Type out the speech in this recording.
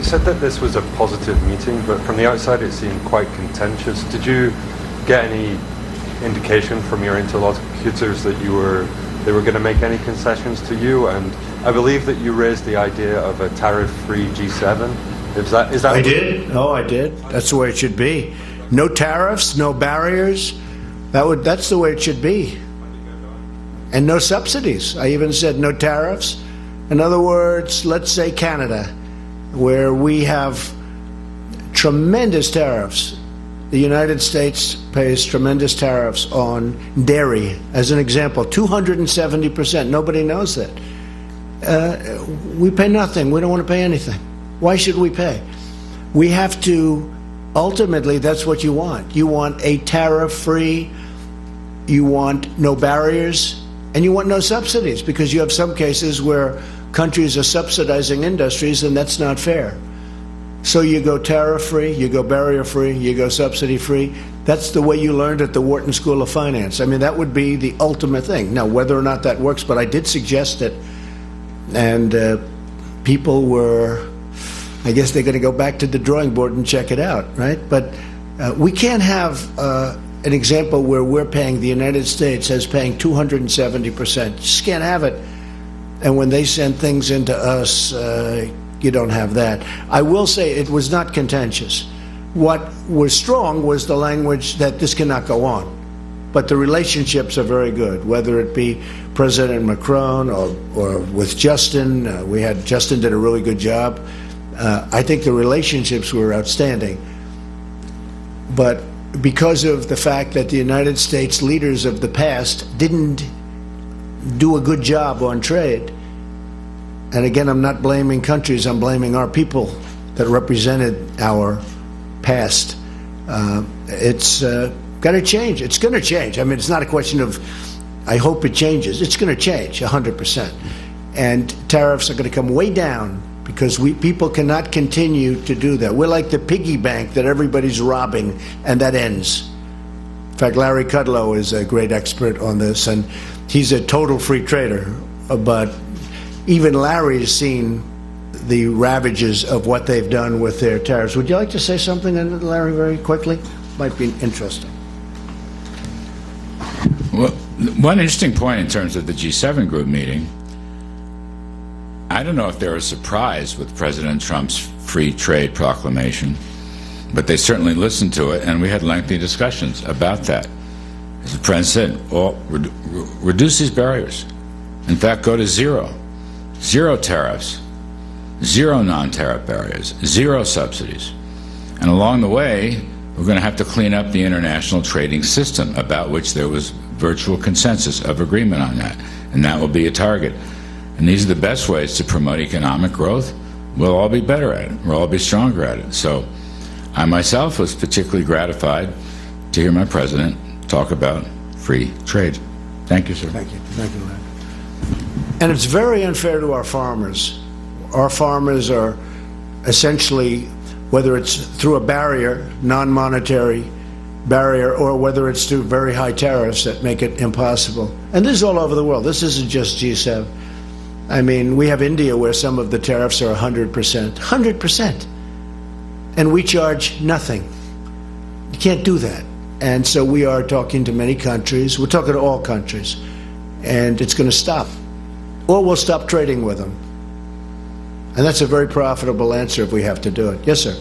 You said that this was a positive meeting, but from the outside it seemed quite contentious. Did you get any indication from your interlocutors that they were going to make any concessions to you? And I believe that you raised the idea of a tariff-free G7. Is that? I did. Oh, I did. That's the way it should be. No tariffs, no barriers. That's the way it should be. And no subsidies. I even said no tariffs. In other words, let's say Canada, where we have tremendous tariffs. The United States pays tremendous tariffs on dairy, as an example, 270%. Nobody knows that. We pay nothing. We don't want to pay anything. Why should we pay? We have to, ultimately, that's what you want. You want a tariff-free, you want no barriers, and you want no subsidies, because you have some cases where countries are subsidizing industries, and that's not fair. So you go tariff-free, you go barrier-free, you go subsidy-free. That's the way you learned at the Wharton School of Finance. I mean, that would be the ultimate thing. Now, whether or not that works, but I did suggest it, and people were, I guess they're going to go back to the drawing board and check it out, right? But we can't have an example where we're paying, the United States as paying 270%. Just can't have it. And when they send things into us, you don't have that. I will say it was not contentious. What was strong was the language that this cannot go on. But the relationships are very good, whether it be President Macron or with Justin. Justin did a really good job. I think the relationships were outstanding. But because of the fact that the United States leaders of the past didn't do a good job on trade, and again, I'm not blaming countries, I'm blaming our people that represented our past. It's got to change. It's going to change. I mean, it's not a question of, I hope it changes. It's going to change 100%. And tariffs are going to come way down, because people cannot continue to do that. We're like the piggy bank that everybody's robbing, and that ends. In fact, Larry Kudlow is a great expert on this, and he's a total free trader. But even Larry has seen the ravages of what they've done with their tariffs. Would you like to say something, Larry, very quickly? Might be interesting. Well, one interesting point in terms of the G7 group meeting, I don't know if they were surprised with President Trump's free trade proclamation, but they certainly listened to it, and we had lengthy discussions about that. As the President said, reduce these barriers. In fact, go to zero. Zero tariffs, zero non-tariff barriers, zero subsidies. And along the way, we're going to have to clean up the international trading system, about which there was virtual consensus of agreement on that, and that will be a target. And these are the best ways to promote economic growth. We'll all be better at it. We'll all be stronger at it. So I myself was particularly gratified to hear my president talk about free trade. Thank you, sir. Thank you. Thank you, Larry. And it's very unfair to our farmers. Our farmers are essentially, whether it's through a barrier, non-monetary barrier, or whether it's through very high tariffs that make it impossible. And this is all over the world. This isn't just G7. I mean, we have India where some of the tariffs are 100%. 100%. And we charge nothing. You can't do that. And so we are talking to many countries. We're talking to all countries. And it's going to stop. Or we'll stop trading with them. And that's a very profitable answer if we have to do it. Yes, sir.